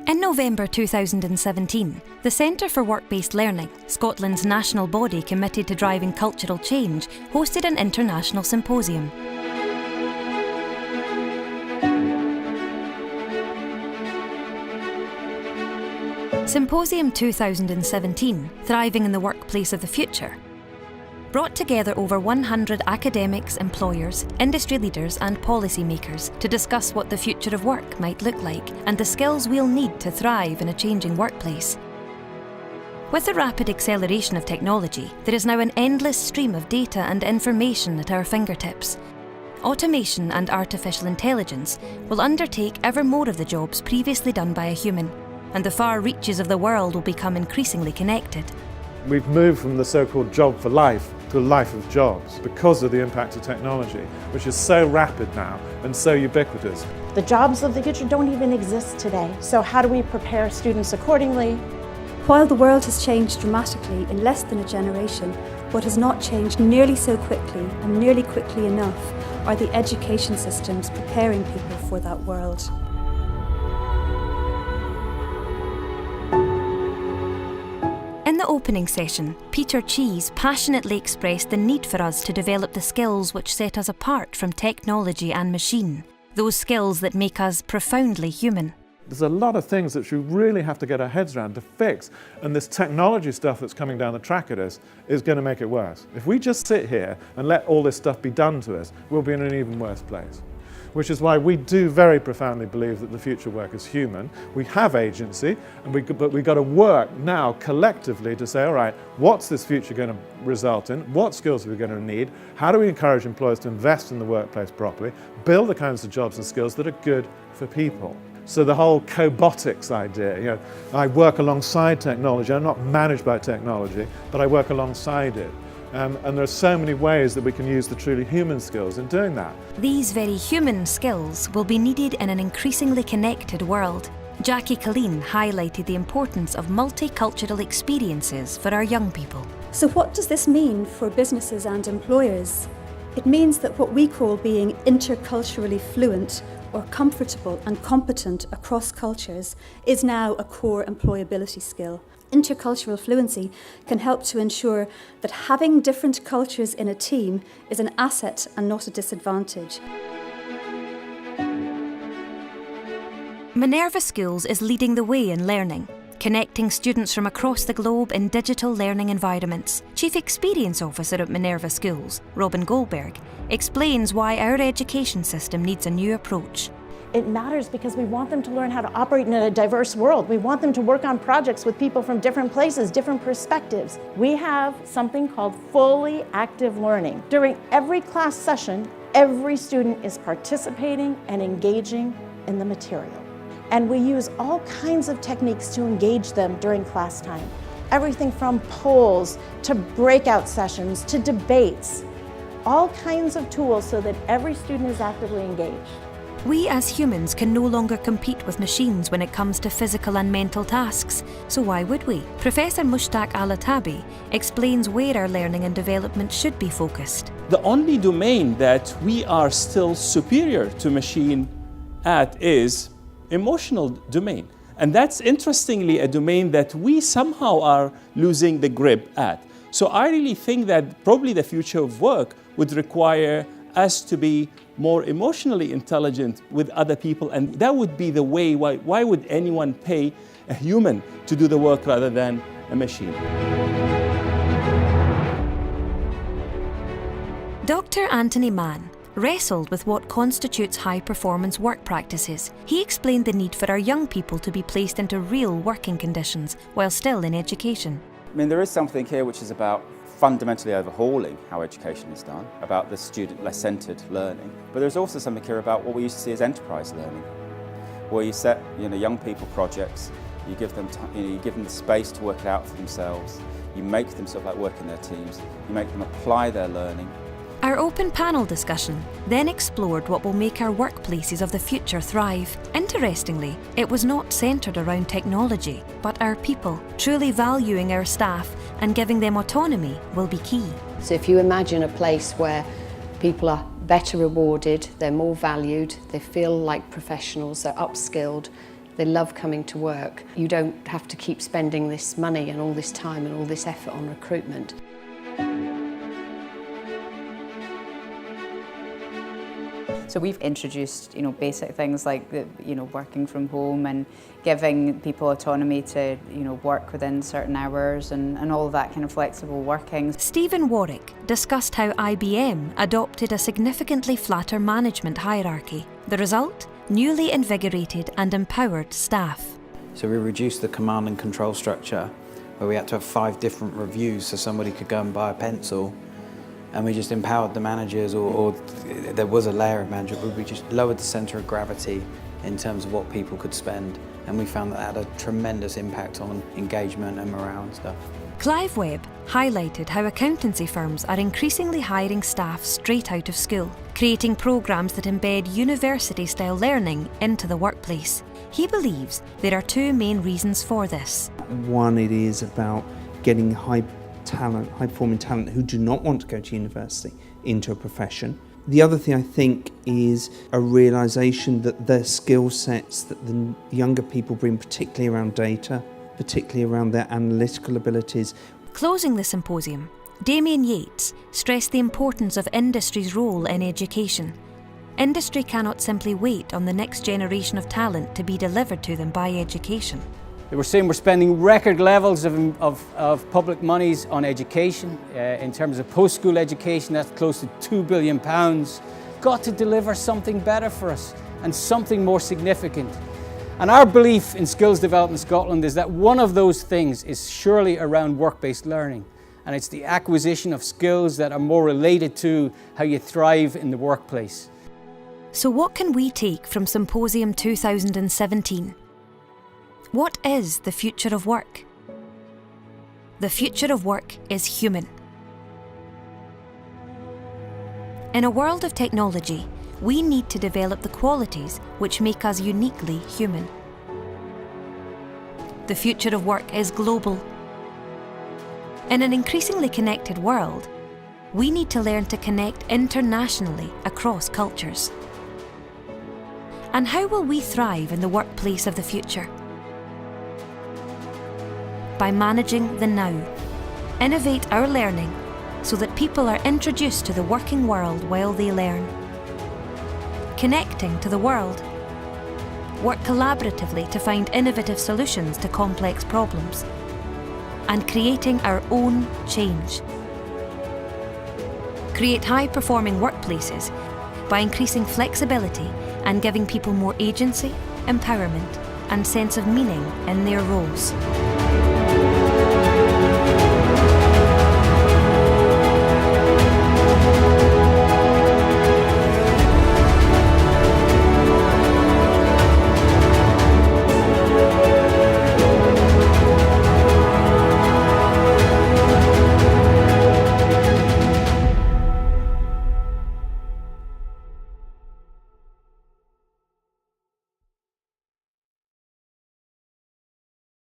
In November 2017, the Centre for Work-Based Learning, Scotland's national body committed to driving cultural change, hosted an international symposium. Symposium 2017, Thriving in the Workplace of the Future, brought together over 100 academics, employers, industry leaders and policymakers to discuss what the future of work might look like and the skills we'll need to thrive in a changing workplace. With the rapid acceleration of technology, there is now an endless stream of data and information at our fingertips. Automation and artificial intelligence will undertake ever more of the jobs previously done by a human, and the far reaches of the world will become increasingly connected. We've moved from the so-called job for life to a life of jobs because of the impact of technology, which is so rapid now and so ubiquitous. The jobs of the future don't even exist today. So how do we prepare students accordingly? While the world has changed dramatically in less than a generation, what has not changed nearly so quickly and nearly quickly enough are the education systems preparing people for that world. In the opening session, Peter Cheese passionately expressed the need for us to develop the skills which set us apart from technology and machine, those skills that make us profoundly human. There's a lot of things that we really have to get our heads around to fix, and this technology stuff that's coming down the track at us is going to make it worse. If we just sit here and let all this stuff be done to us, we'll be in an even worse place. Which is why we do very profoundly believe that the future work is human. We have agency, but we've got to work now collectively to say, all right, what's this future going to result in? What skills are we going to need? How do we encourage employers to invest in the workplace properly? Build the kinds of jobs and skills that are good for people. So the whole cobotics idea, I work alongside technology. I'm not managed by technology, but I work alongside it. And there are so many ways that we can use the truly human skills in doing that. These very human skills will be needed in an increasingly connected world. Jackie Colleen highlighted the importance of multicultural experiences for our young people. So what does this mean for businesses and employers? It means that what we call being interculturally fluent or comfortable and competent across cultures is now a core employability skill. Intercultural fluency can help to ensure that having different cultures in a team is an asset and not a disadvantage. Minerva Schools is leading the way in learning, connecting students from across the globe in digital learning environments. Chief Experience Officer at Minerva Schools, Robin Goldberg, explains why our education system needs a new approach. It matters because we want them to learn how to operate in a diverse world. We want them to work on projects with people from different places, different perspectives. We have something called fully active learning. During every class session, every student is participating and engaging in the material. And we use all kinds of techniques to engage them during class time. Everything from polls to breakout sessions to debates. All kinds of tools so that every student is actively engaged. We as humans can no longer compete with machines when it comes to physical and mental tasks, so why would we? Professor Mushtaq Al-Atabi explains where our learning and development should be focused. The only domain that we are still superior to machine at is emotional domain. And that's interestingly a domain that we somehow are losing the grip at. So I really think that probably the future of work would require us to be more emotionally intelligent with other people, and that would be the way. Why would anyone pay a human to do the work rather than a machine? Dr. Anthony Mann wrestled with what constitutes high-performance work practices. He explained the need for our young people to be placed into real working conditions while still in education. I mean, there is something here which is about fundamentally overhauling how education is done, about the student-centred learning. But there's also something here about what we used to see as enterprise learning, where you set young people projects, you give them you give them the space to work it out for themselves, you make them sort of like work in their teams, you make them apply their learning. Our open panel discussion then explored what will make our workplaces of the future thrive. Interestingly, it was not centred around technology, but our people. Truly valuing our staff and giving them autonomy will be key. So if you imagine a place where people are better rewarded, they're more valued, they feel like professionals, they're upskilled, They love coming to work. You don't have to keep spending this money and all this time and all this effort on recruitment. So we've introduced, basic things like working from home and giving people autonomy to, work within certain hours and all of that kind of flexible working. Stephen Warwick discussed how IBM adopted a significantly flatter management hierarchy. The result? Newly invigorated and empowered staff. So we reduced the command and control structure where we had to have 5 different reviews so somebody could go and buy a pencil, and we just empowered the managers, or there was a layer of manager, but we just lowered the centre of gravity in terms of what people could spend, and we found that had a tremendous impact on engagement and morale and stuff. Clive Webb highlighted how accountancy firms are increasingly hiring staff straight out of school, creating programmes that embed university-style learning into the workplace. He believes there are 2 main reasons for this. One, it is about getting high-performing talent who do not want to go to university into a profession. The other thing I think is a realisation that the skill sets that the younger people bring, particularly around data, particularly around their analytical abilities. Closing the symposium, Damien Yates stressed the importance of industry's role in education. Industry cannot simply wait on the next generation of talent to be delivered to them by education. They were saying we're spending record levels of public monies on education. In terms of post-school education, that's close to £2 billion. Got to deliver something better for us and something more significant. And our belief in Skills Development Scotland is that one of those things is surely around work-based learning. And it's the acquisition of skills that are more related to how you thrive in the workplace. So what can we take from Symposium 2017? What is the future of work? The future of work is human. In a world of technology, we need to develop the qualities which make us uniquely human. The future of work is global. In an increasingly connected world, we need to learn to connect internationally across cultures. And how will we thrive in the workplace of the future? By managing the now. Innovate our learning so that people are introduced to the working world while they learn. Connecting to the world. Work collaboratively to find innovative solutions to complex problems. And creating our own change. Create high-performing workplaces by increasing flexibility and giving people more agency, empowerment, and sense of meaning in their roles.